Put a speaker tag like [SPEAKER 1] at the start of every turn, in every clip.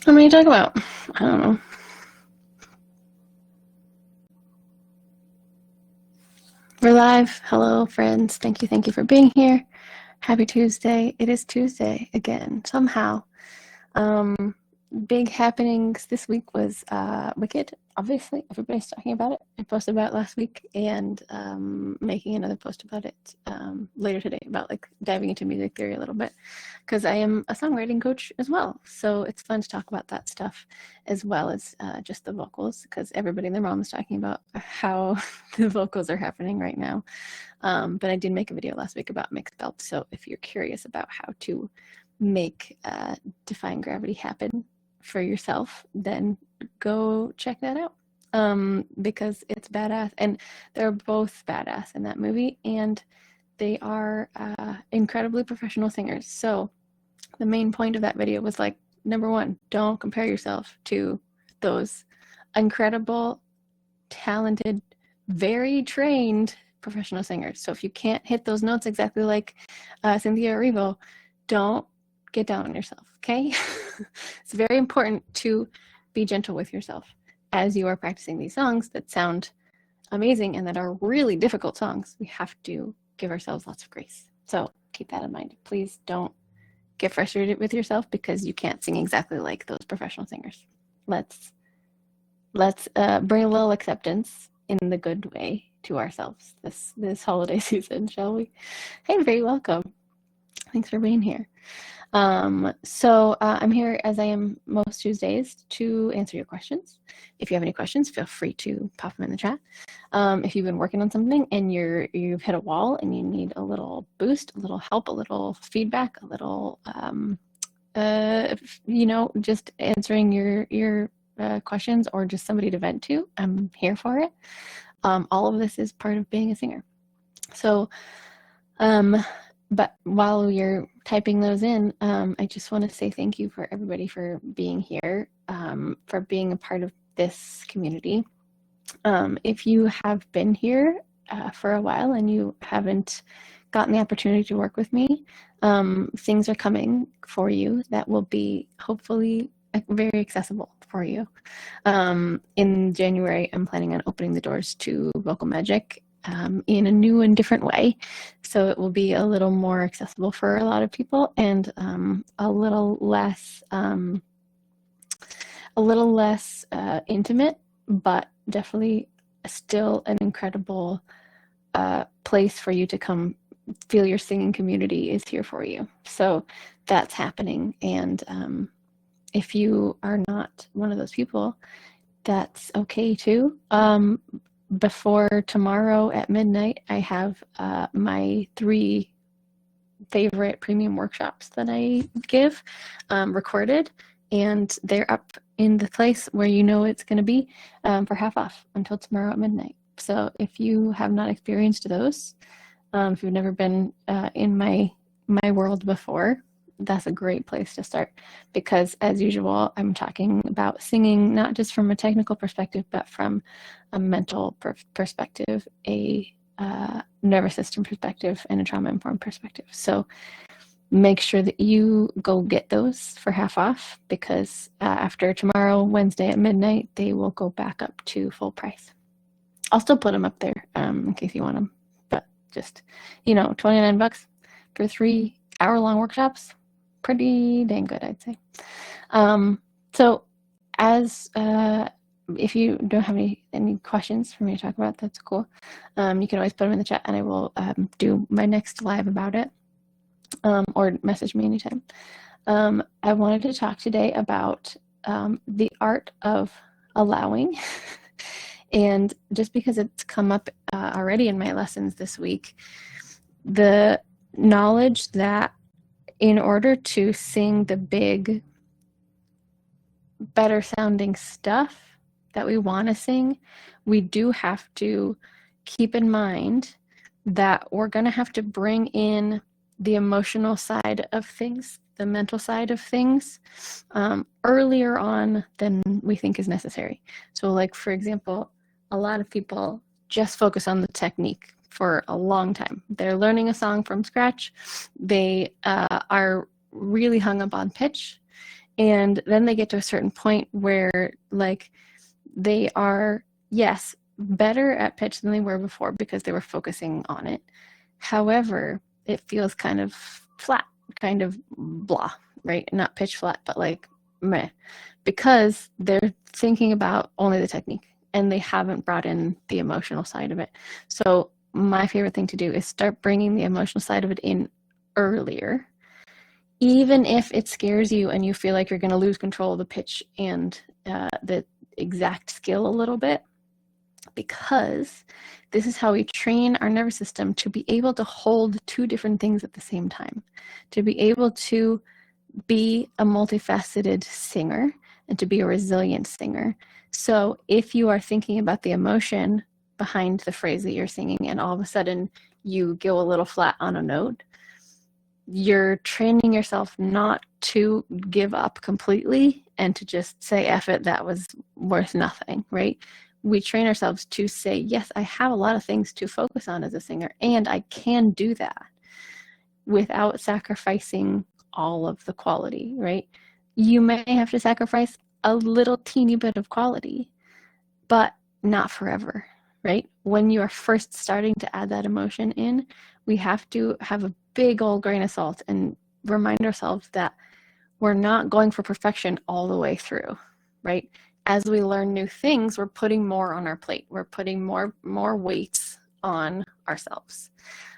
[SPEAKER 1] What are you talking about? I don't know. We're live. Hello, friends. Thank you for being here. Happy Tuesday. It is Tuesday again, somehow. Big happenings this week was Wicked. Obviously, everybody's talking about it. I posted about it last week and making another post about it later today about like diving into music theory a little bit because I am a songwriting coach as well. So it's fun to talk about that stuff as well as just the vocals because everybody and their mom is talking about how the vocals are happening right now. But I did make a video last week about mixed belts. So if you're curious about how to make defying gravity happen for yourself, then go check that out because it's badass. And they're both badass in that movie, and they are incredibly professional singers. So the main point of that video was like, number one, don't compare yourself to those incredible, talented, very trained professional singers. So if you can't hit those notes exactly like Cynthia Erivo, don't get down on yourself, okay? It's very important to be gentle with yourself as you are practicing these songs that sound amazing and that are really difficult songs. We have to give ourselves lots of grace. So keep that in mind. Please don't get frustrated with yourself because you can't sing exactly like those professional singers. Let's bring a little acceptance in the good way to ourselves this holiday season, shall we? Hey, very welcome. Thanks for being here. So I'm here as I am most Tuesdays to answer your questions. If you have any questions, feel free to pop them in the chat. If you've been working on something and you've hit a wall and you need a little boost, a little help, a little feedback, a little, just answering your questions or just somebody to vent to, I'm here for it. All of this is part of being a singer. So, but while you're typing those in, I just want to say thank you for everybody for being here, for being a part of this community. If you have been here for a while and you haven't gotten the opportunity to work with me, things are coming for you that will be hopefully very accessible for you. In January, I'm planning on opening the doors to Vocal Magic in a new and different way. So it will be a little more accessible for a lot of people and a little less intimate, but definitely still an incredible place for you to come feel your singing community is here for you. So that's happening. And if you are not one of those people, that's okay too. Before tomorrow at midnight, I have my 3 favorite premium workshops that I give recorded, and they're up in the place where you know it's going to be for half off until tomorrow at midnight. So if you have not experienced those, if you've never been in my world before, that's a great place to start because, as usual, I'm talking about singing not just from a technical perspective, but from a mental perspective, a nervous system perspective, and a trauma-informed perspective. So make sure that you go get those for half off because after tomorrow, Wednesday at midnight, they will go back up to full price. I'll still put them up there in case you want them, but just, $29 for 3 hour-long workshops. Pretty dang good, I'd say. So as if you don't have any questions for me to talk about, that's cool. You can always put them in the chat and I will do my next live about it or message me anytime. I wanted to talk today about the art of allowing. And just because it's come up already in my lessons this week, the knowledge that in order to sing the big, better sounding stuff that we want to sing, we do have to keep in mind that we're going to have to bring in the emotional side of things, the mental side of things, earlier on than we think is necessary. So like, for example, a lot of people just focus on the technique for a long time. They're learning a song from scratch. They are really hung up on pitch And then they get to a certain point where like they are, yes, better at pitch than they were before because they were focusing on it. However, it feels kind of flat, kind of blah, right? Not pitch flat, but like meh, because they're thinking about only the technique and they haven't brought in the emotional side of it. So my favorite thing to do is start bringing the emotional side of it in earlier, even if it scares you and you feel like you're going to lose control of the pitch and the exact skill a little bit, because this is how we train our nervous system to be able to hold two different things at the same time, to be able to be a multifaceted singer and to be a resilient singer. So if you are thinking about the emotion behind the phrase that you're singing and all of a sudden you go a little flat on a note, you're training yourself not to give up completely and to just say, F it, that was worth nothing, right? We train ourselves to say, yes, I have a lot of things to focus on as a singer, and I can do that without sacrificing all of the quality, right? You may have to sacrifice a little teeny bit of quality, but not forever, right? When you are first starting to add that emotion in, we have to have a big old grain of salt and remind ourselves that we're not going for perfection all the way through, right? As we learn new things, we're putting more on our plate. We're putting more weights on ourselves,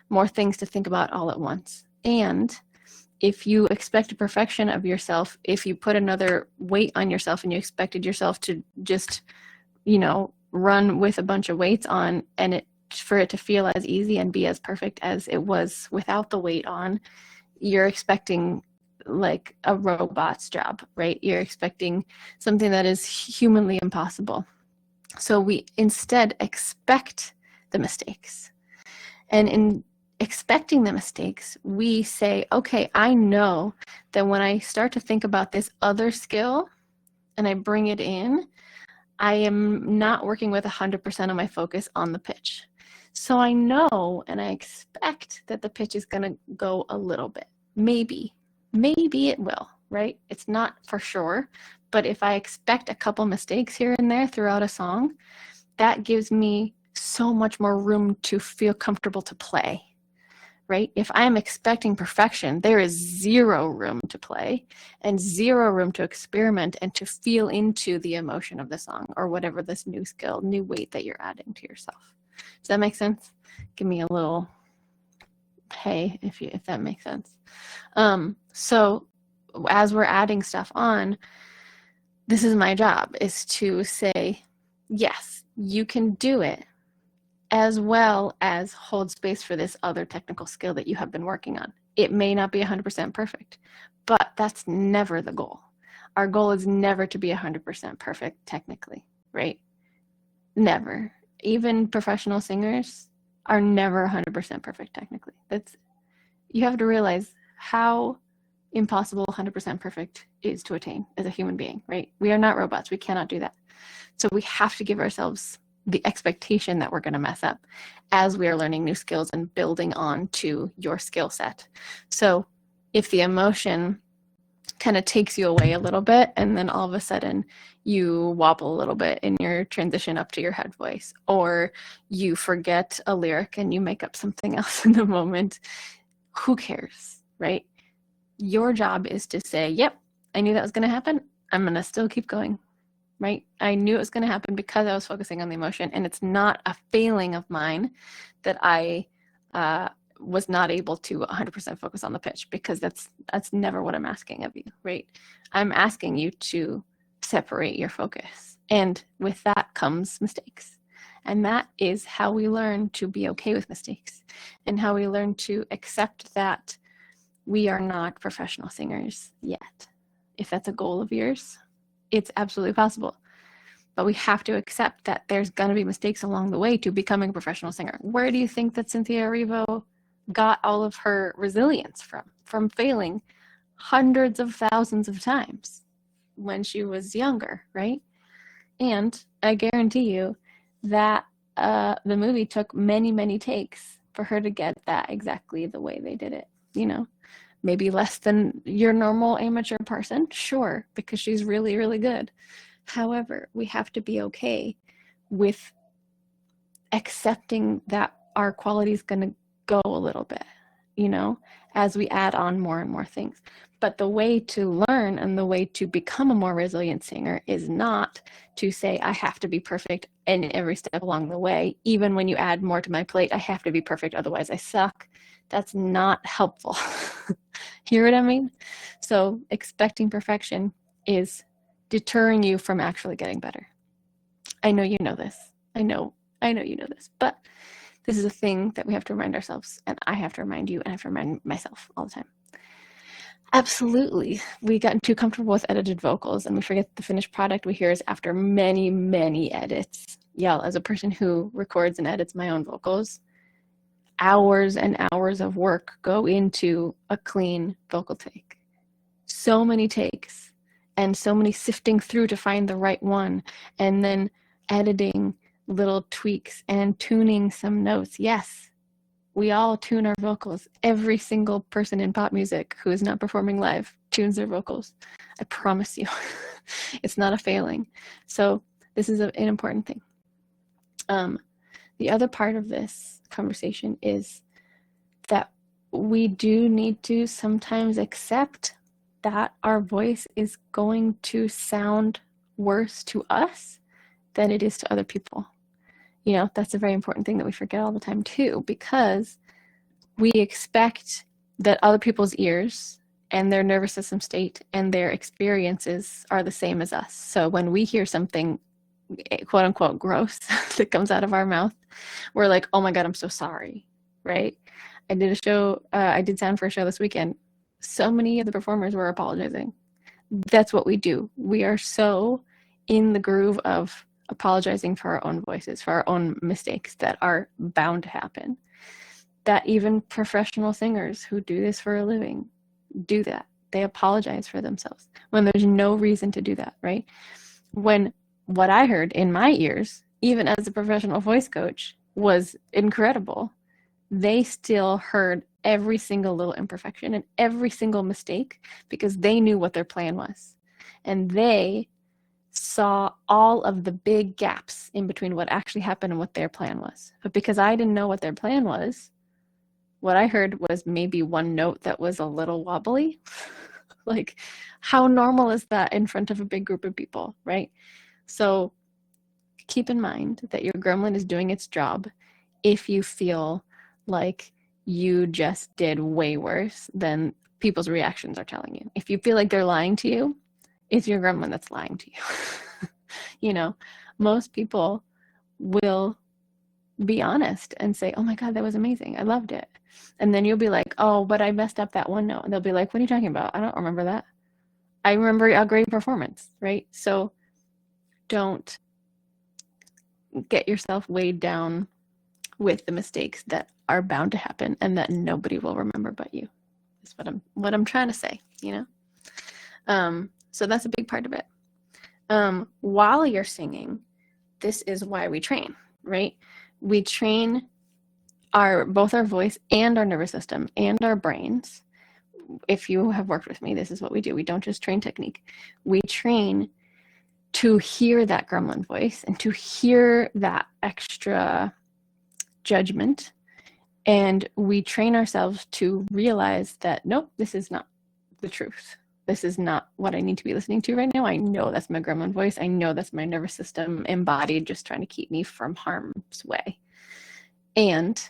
[SPEAKER 1] more things to think about all at once. And if you expect perfection of yourself, if you put another weight on yourself and you expected yourself to just, run with a bunch of weights on and for it to feel as easy and be as perfect as it was without the weight on, you're expecting like a robot's job, right? You're expecting something that is humanly impossible. So we instead expect the mistakes. And in expecting the mistakes, we say, okay, I know that when I start to think about this other skill and I bring it in, I am not working with 100% of my focus on the pitch. So I know and I expect that the pitch is going to go a little bit. Maybe it will, right? It's not for sure. But if I expect a couple mistakes here and there throughout a song, that gives me so much more room to feel comfortable to play, right? If I'm expecting perfection, there is zero room to play and zero room to experiment and to feel into the emotion of the song or whatever this new skill, new weight that you're adding to yourself. Does that make sense? Give me a little hey if that makes sense. So as we're adding stuff on, this is my job, is to say, yes, you can do it, as well as hold space for this other technical skill that you have been working on. It may not be 100% perfect, but that's never the goal. Our goal is never to be 100% perfect technically, right? Never. Even professional singers are never 100% perfect technically. You have to realize how impossible 100% perfect is to attain as a human being, right? We are not robots. We cannot do that. So we have to give ourselves the expectation that we're going to mess up as we are learning new skills and building on to your skill set. So if the emotion kind of takes you away a little bit and then all of a sudden you wobble a little bit in your transition up to your head voice, or you forget a lyric and you make up something else in the moment, who cares, right? Your job is to say, yep, I knew that was going to happen. I'm going to still keep going, right? I knew it was going to happen because I was focusing on the emotion, and it's not a failing of mine that I was not able to 100% focus on the pitch, because that's never what I'm asking of you, right? I'm asking you to separate your focus, and with that comes mistakes. And that is how we learn to be okay with mistakes, and how we learn to accept that we are not professional singers yet. If that's a goal of yours, it's absolutely possible. But we have to accept that there's going to be mistakes along the way to becoming a professional singer. Where do you think that Cynthia Erivo got all of her resilience from? From failing hundreds of thousands of times when she was younger, right? And I guarantee you that the movie took many, many takes for her to get that exactly the way they did it, maybe less than your normal amateur person, sure, because she's really, really good. However, we have to be okay with accepting that our quality is going to go a little bit, as we add on more and more things. But the way to learn and the way to become a more resilient singer is not to say, I have to be perfect in every step along the way. Even when you add more to my plate, I have to be perfect, otherwise I suck. That's not helpful. Hear what I mean? So expecting perfection is deterring you from actually getting better. I know you know this. I know you know this, but this is a thing that we have to remind ourselves, and I have to remind you, and I have to remind myself all the time. Absolutely. We gotten too comfortable with edited vocals, and we forget the finished product we hear is after many, many edits. Yeah, as a person who records and edits my own vocals, hours and hours of work go into a clean vocal take. So many takes, and so many sifting through to find the right one, and then editing little tweaks and tuning some notes. Yes, we all tune our vocals. Every single person in pop music who is not performing live tunes their vocals. I promise you. It's not a failing. So this is an important thing. The other part of this conversation is that we do need to sometimes accept that our voice is going to sound worse to us than it is to other people. That's a very important thing that we forget all the time too, because we expect that other people's ears and their nervous system state and their experiences are the same as us. So when we hear something quote unquote gross that comes out of our mouth, we're like, oh my God, I'm so sorry, right? I did sound for a show this weekend. So many of the performers were apologizing. That's what we do. We are so in the groove of apologizing for our own voices, for our own mistakes that are bound to happen, that even professional singers who do this for a living do that. They apologize for themselves when there's no reason to do that, right? When what I heard in my ears, even as a professional voice coach, was incredible, they still heard every single little imperfection and every single mistake because they knew what their plan was. And they saw all of the big gaps in between what actually happened and what their plan was. But because I didn't know what their plan was, what I heard was maybe one note that was a little wobbly. Like, how normal is that in front of a big group of people, right? So keep in mind that your gremlin is doing its job if you feel like you just did way worse than people's reactions are telling you. If you feel like they're lying to you, it's your gremlin that's lying to you. Most people will be honest and say, oh my God, that was amazing. I loved it. And then you'll be like, oh, but I messed up that one note. And they'll be like, what are you talking about? I don't remember that. I remember a great performance, right? So don't get yourself weighed down with the mistakes that are bound to happen and that nobody will remember but you. Is what I'm trying to say, So that's a big part of it. While you're singing, this is why we train, right? We train both our voice and our nervous system and our brains. If you have worked with me, this is what we do. We don't just train technique. We train to hear that gremlin voice and to hear that extra judgment. And we train ourselves to realize that, nope, this is not the truth. This is not what I need to be listening to right now. I know that's my gremlin voice. I know that's my nervous system embodied, just trying to keep me from harm's way. And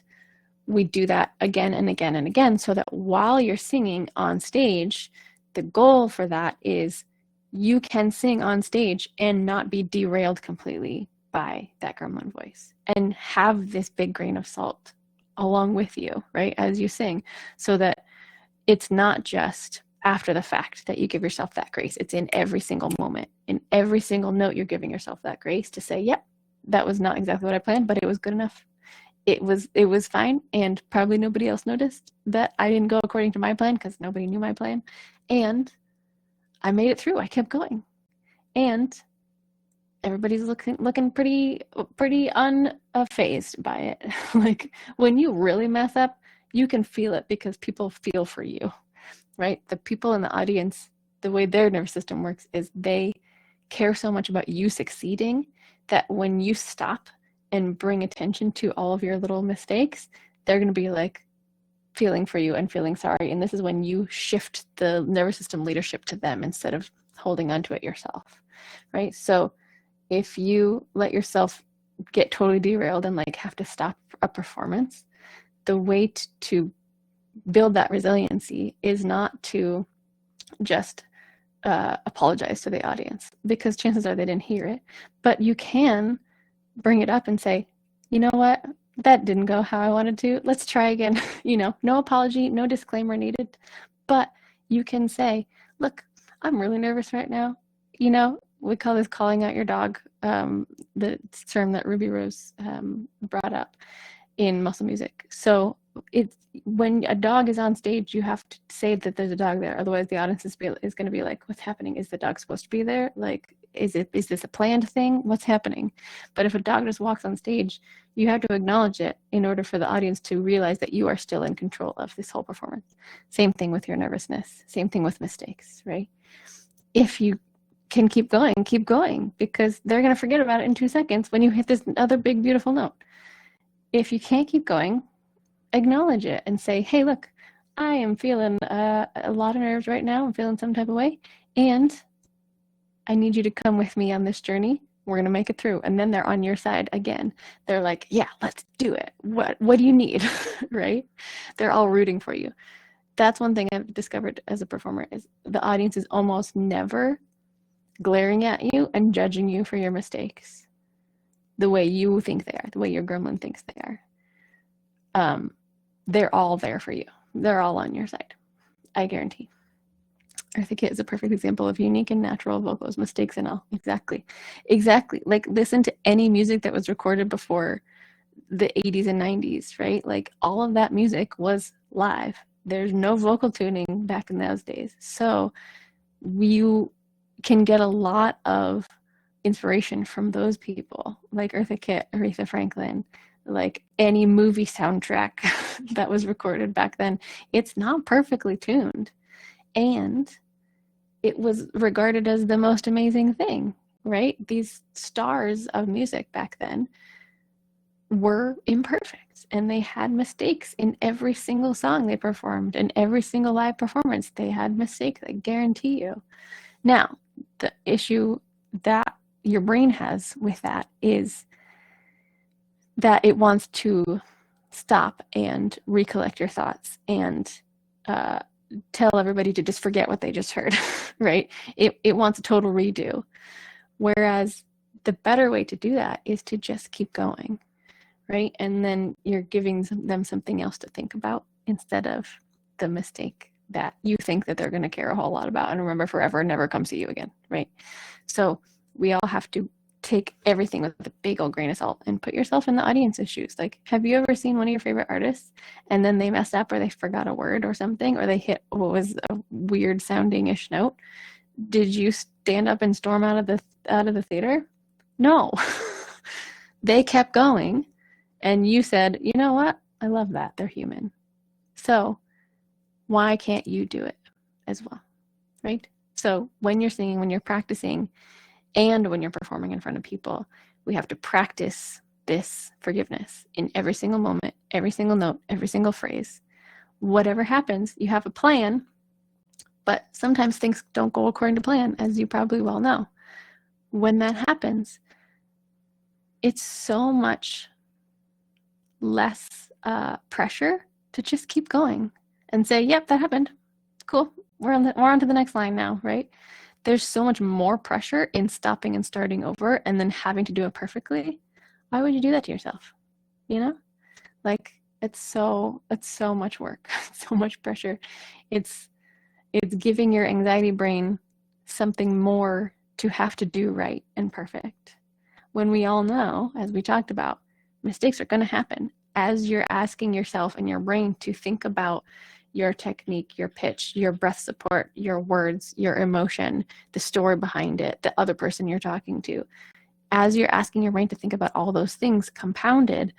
[SPEAKER 1] we do that again and again and again, so that while you're singing on stage, the goal for that is you can sing on stage and not be derailed completely by that gremlin voice, and have this big grain of salt along with you, right, as you sing, so that it's not just after the fact that you give yourself that grace. It's in every single moment. In every single note, you're giving yourself that grace to say, yep, that was not exactly what I planned, but it was good enough. It was fine, and probably nobody else noticed that I didn't go according to my plan because nobody knew my plan. And I made it through. I kept going. And everybody's looking pretty unfazed by it. Like, when you really mess up, you can feel it because people feel for you. right? The people in the audience, the way their nervous system works is they care so much about you succeeding that when you stop and bring attention to all of your little mistakes, they're going to be like feeling for you and feeling sorry. And this is when you shift the nervous system leadership to them instead of holding onto it yourself, right? So if you let yourself get totally derailed and like have to stop a performance, the way to build that resiliency is not to just apologize to the audience, because chances are they didn't hear it, but you can bring it up and say, you know what, that didn't go how I wanted to, let's try again. No apology, no disclaimer needed, but you can say, look, I'm really nervous right now. We call this calling out your dog, the term that Ruby Rose brought up in muscle music. So it's when a dog is on stage, you have to say that there's a dog there. Otherwise, the audience is going to be like, what's happening? Is the dog supposed to be there? Like, is this a planned thing? What's happening? But if a dog just walks on stage, you have to acknowledge it in order for the audience to realize that you are still in control of this whole performance. Same thing with your nervousness. Same thing with mistakes, right? If you can keep going, because they're going to forget about it in 2 seconds when you hit this other big, beautiful note. If you can't keep going, acknowledge it and say, hey, look, I am feeling a lot of nerves right now. I'm feeling some type of way. And I need you to come with me on this journey. We're going to make it through. And then they're on your side again. They're like, yeah, let's do it. What do you need? Right? They're all rooting for you. That's one thing I've discovered as a performer is the audience is almost never glaring at you and judging you for your mistakes the way you think they are, the way your gremlin thinks they are. They're all there for you. They're all on your side. I guarantee. Eartha Kitt is a perfect example of unique and natural vocals, mistakes and all. Exactly. Like listen to any music that was recorded before the 80s and 90s, right? Like all of that music was live. There's no vocal tuning back in those days. So you can get a lot of inspiration from those people, like Eartha Kitt, Aretha Franklin, like any movie soundtrack that was recorded back then. It's not perfectly tuned, and it was regarded as the most amazing thing, right? These stars of music back then were imperfect, and they had mistakes in every single song they performed, and every single live performance they had mistakes, I guarantee you. Now, the issue that your brain has with that is that it wants to stop and recollect your thoughts and tell everybody to just forget what they just heard, right? It wants a total redo. Whereas the better way to do that is to just keep going, right? And then you're giving them something else to think about instead of the mistake that you think that they're going to care a whole lot about and remember forever and never come see you again, right? So we all have to take everything with a big old grain of salt and put yourself in the audience's shoes. Like, have you ever seen one of your favorite artists and then they messed up or they forgot a word or something, or they hit what was a weird sounding-ish note? Did you stand up and storm out of the theater? No. They kept going, and you said, you know what? I love that. They're human. So why can't you do it as well, right? So when you're singing, when you're practicing, and when you're performing in front of people, we have to practice this forgiveness in every single moment, every single note, every single phrase. Whatever happens, you have a plan, but sometimes things don't go according to plan, as you probably well know. When that happens, it's so much less pressure to just keep going and say, yep, that happened. Cool. We're on to the next line now, right? There's so much more pressure in stopping and starting over and then having to do it perfectly. Why would you do that to yourself? Like it's so much work, so much pressure. It's giving your anxiety brain something more to have to do right and perfect. When we all know, as we talked about, mistakes are going to happen as you're asking yourself and your brain to think about your technique, your pitch, your breath support, your words, your emotion, the story behind it, the other person you're talking to. As you're asking your brain to think about all those things compounded,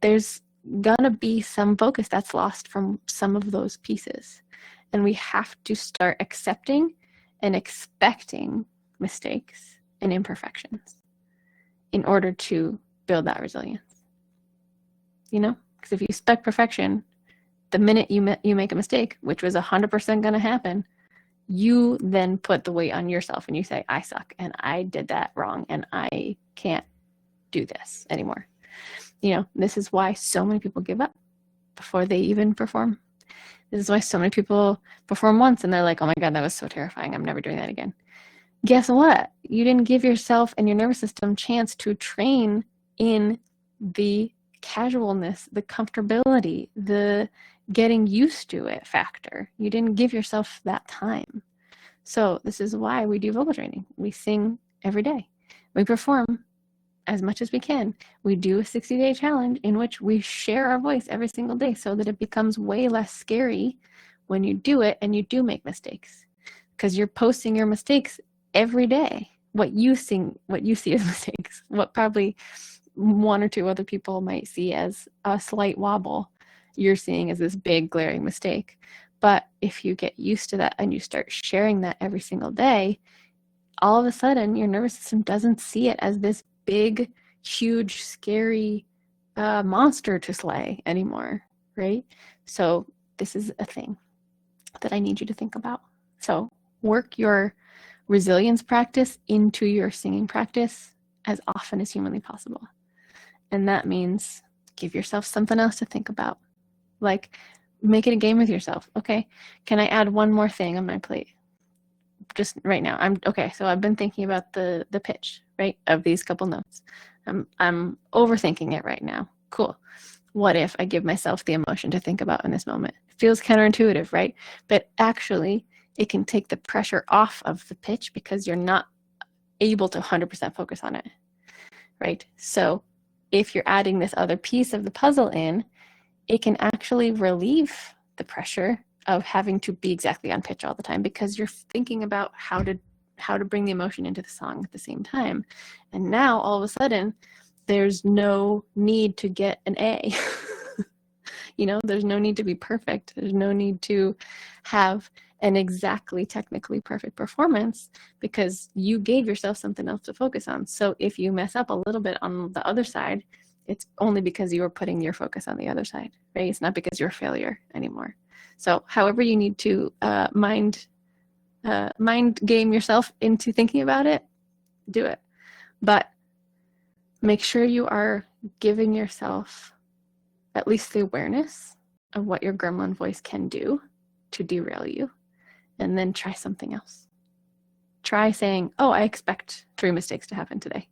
[SPEAKER 1] there's gonna be some focus that's lost from some of those pieces. And we have to start accepting and expecting mistakes and imperfections in order to build that resilience. You know, because if you expect perfection, the minute you make a mistake, which was 100% going to happen, you then put the weight on yourself and you say, I suck and I did that wrong and I can't do this anymore. You know, this is why so many people give up before they even perform. This is why so many people perform once and they're like, oh my God, that was so terrifying. I'm never doing that again. Guess what? You didn't give yourself and your nervous system chance to train in the casualness, the comfortability, the getting used to it factor. You didn't give yourself that time. So this is why we do vocal training. We sing every day. We perform as much as we can. We do a 60-day challenge in which we share our voice every single day so that it becomes way less scary when you do it and you do make mistakes. Because you're posting your mistakes every day. What you see as mistakes, what probably one or two other people might see as a slight wobble, you're seeing as this big glaring mistake. But if you get used to that and you start sharing that every single day, all of a sudden your nervous system doesn't see it as this big, huge, scary monster to slay anymore, right? So this is a thing that I need you to think about. So work your resilience practice into your singing practice as often as humanly possible. And that means give yourself something else to think about. Like, make it a game with yourself. Okay, can I add one more thing on my plate? Just right now. So I've been thinking about the pitch, right, of these couple notes. I'm overthinking it right now. Cool. What if I give myself the emotion to think about in this moment? It feels counterintuitive, right? But actually, it can take the pressure off of the pitch because you're not able to 100% focus on it, right? So if you're adding this other piece of the puzzle in, it can actually relieve the pressure of having to be exactly on pitch all the time because you're thinking about how to bring the emotion into the song at the same time. And now all of a sudden, there's no need to get an A. You know, there's no need to be perfect. There's no need to have an exactly technically perfect performance because you gave yourself something else to focus on. So if you mess up a little bit on the other side, it's only because you were putting your focus on the other side, right? It's not because you're a failure anymore. So however you need to mind game yourself into thinking about it, do it. But make sure you are giving yourself at least the awareness of what your gremlin voice can do to derail you, and then try something else. Try saying, oh, I expect 3 mistakes to happen today,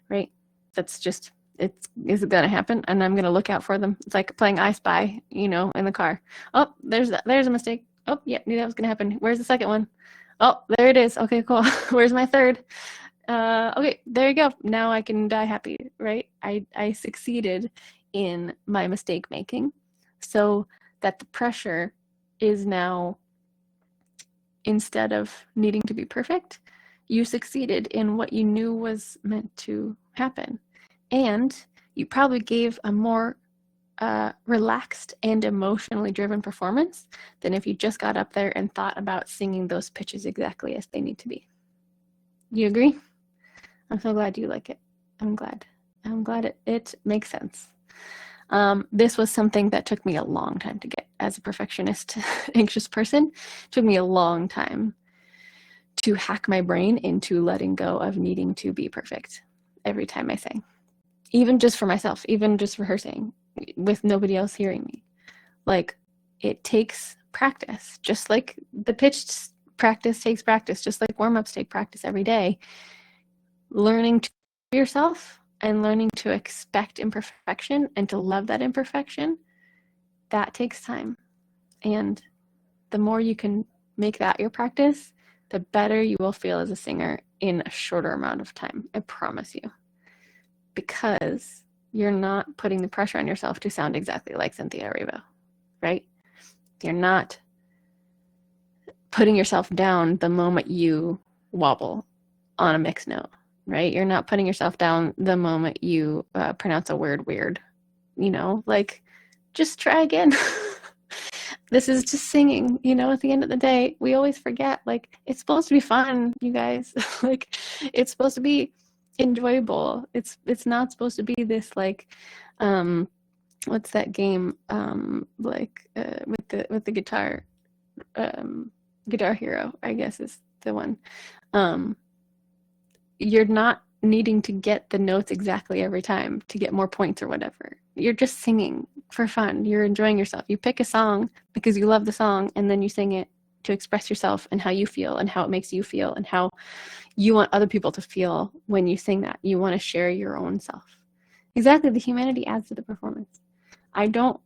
[SPEAKER 1] right? That's just, is it going to happen? And I'm going to look out for them. It's like playing I Spy, you know, in the car. Oh, there's a mistake. Oh, yeah, knew that was going to happen. Where's the second one? Oh, there it is. Okay, cool. Where's my third? Okay, there you go. Now I can die happy, right? I succeeded in my mistake making so that the pressure is now, instead of needing to be perfect, you succeeded in what you knew was meant to happen. And you probably gave a more relaxed and emotionally driven performance than if you just got up there and thought about singing those pitches exactly as they need to be. You agree? I'm so glad you like it. I'm glad it makes sense. This was something that took me a long time to get as a perfectionist, anxious person. It took me a long time to hack my brain into letting go of needing to be perfect every time I sang. Even just for myself, even just rehearsing with nobody else hearing me. Like, it takes practice, just like the pitch practice takes practice, just like warm-ups take practice every day. Learning to be yourself and learning to expect imperfection and to love that imperfection, that takes time. And the more you can make that your practice, the better you will feel as a singer in a shorter amount of time. I promise you. Because you're not putting the pressure on yourself to sound exactly like Cynthia Erivo, right? You're not putting yourself down the moment you wobble on a mixed note, right? You're not putting yourself down the moment you pronounce a word weird, you know, like just try again. This is just singing, at the end of the day. We always forget, like, it's supposed to be fun, you guys. Like, it's supposed to be enjoyable. It's not supposed to be this, like, what's that game, with the guitar, Guitar Hero, I guess is the one. You're not needing to get the notes exactly every time to get more points or whatever. You're just singing for fun. You're enjoying yourself. You pick a song because you love the song, and then you sing it to express yourself and how you feel and how it makes you feel and how you want other people to feel when you sing that. You want to share your own self. Exactly. The humanity adds to the performance. I don't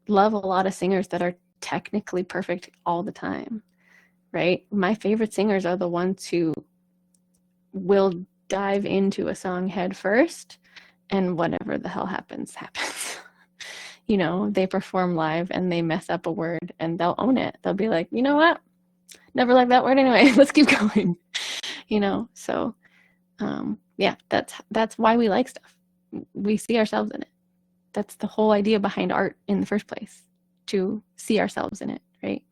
[SPEAKER 1] love a lot of singers that are technically perfect all the time, right? My favorite singers are the ones who will dive into a song head first, and whatever the hell happens. They perform live and they mess up a word and they'll own it. They'll be like, you know what? Never liked that word anyway. Let's keep going. So yeah, that's why we like stuff. We see ourselves in it. That's the whole idea behind art in the first place, to see ourselves in it, right?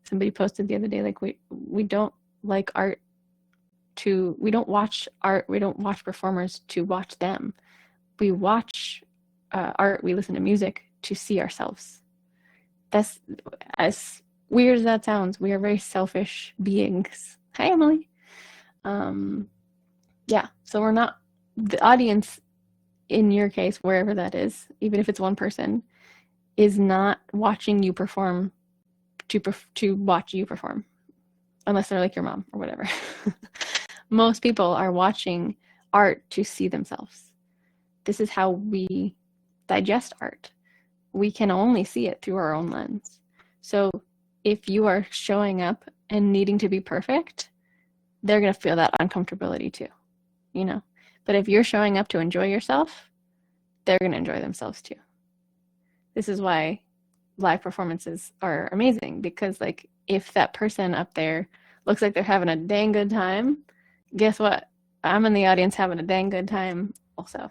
[SPEAKER 1] Somebody posted the other day, like, we don't like art we don't watch art, we don't watch performers to watch them. We watch art, we listen to music to see ourselves. That's, as weird as that sounds, we are very selfish beings. Hi, Emily. Yeah, so we're not, the audience in your case, wherever that is, even if it's one person, is not watching you perform to watch you perform, unless they're like your mom or whatever. Most people are watching art to see themselves. This is how we digest art. We can only see it through our own lens. So if you are showing up and needing to be perfect, they're going to feel that uncomfortability too, But if you're showing up to enjoy yourself, they're going to enjoy themselves too. This is why live performances are amazing, because, like, if that person up there looks like they're having a dang good time, guess what? I'm in the audience having a dang good time also.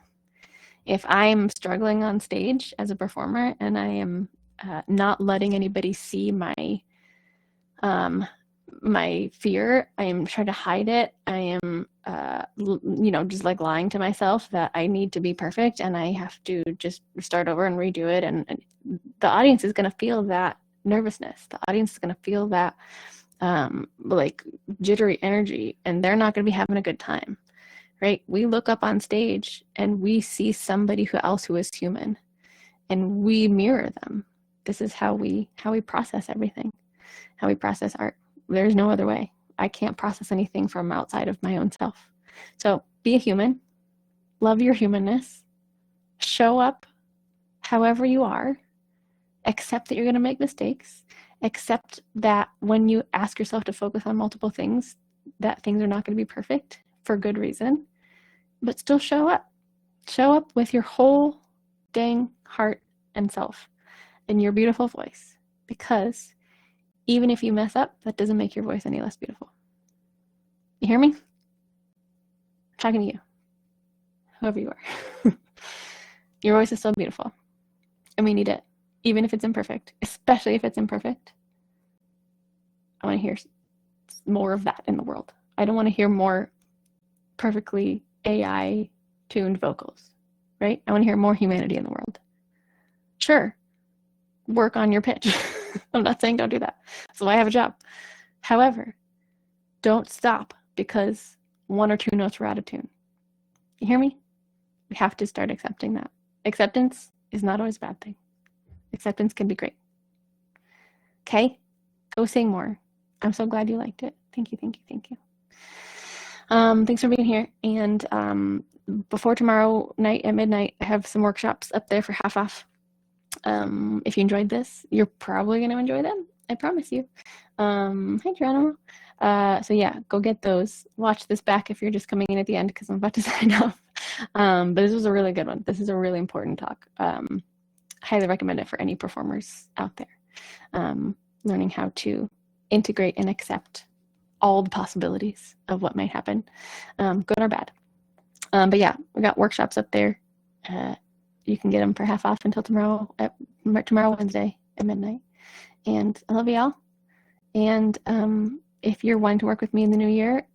[SPEAKER 1] If I'm struggling on stage as a performer and I am not letting anybody see my fear, I am trying to hide it. I am, just like lying to myself that I need to be perfect and I have to just start over and redo it. And the audience is going to feel that nervousness. The audience is going to feel that like jittery energy, and they're not going to be having a good time, right? We look up on stage and we see somebody else who is human, and we mirror them. This is how we process everything, how we process art. There's no other way. I can't process anything from outside of my own self. So be a human, love your humanness, show up however you are, accept that you're going to make mistakes, accept that when you ask yourself to focus on multiple things, that things are not going to be perfect for good reason, but still show up. Show up with your whole dang heart and self and your beautiful voice, because even if you mess up, that doesn't make your voice any less beautiful. You hear me? I'm talking to you, whoever you are. Your voice is so beautiful, and we need it, even if it's imperfect, especially if it's imperfect. I want to hear more of that in the world. I don't want to hear more perfectly AI tuned vocals, right? I want to hear more humanity in the world. Sure, work on your pitch. I'm not saying don't do that. That's why I have a job. However, don't stop because one or two notes were out of tune. You hear me? We have to start accepting that. Acceptance is not always a bad thing. Acceptance can be great. Okay? Go sing more. I'm so glad you liked it. Thank you, thank you, thank you. Thanks for being here. And before tomorrow night at midnight, I have some workshops up there for half off. If you enjoyed this, you're probably going to enjoy them. I promise you. Hi, Geronimo. So yeah, go get those. Watch this back if you're just coming in at the end, because I'm about to sign off. But this was a really good one. This is a really important talk. Highly recommend it for any performers out there. Learning how to integrate and accept all the possibilities of what might happen, good or bad. But yeah, we got workshops up there. you can get them for half off until tomorrow Wednesday at midnight. And I love y'all. And if you're wanting to work with me in the new year,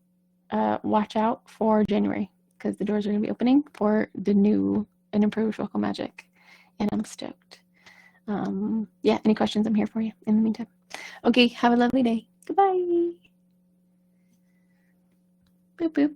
[SPEAKER 1] watch out for January, because the doors are going to be opening for the new and improved vocal magic. And I'm stoked. Yeah, any questions? I'm here for you in the meantime. Okay, have a lovely day. Goodbye. Boop, boop.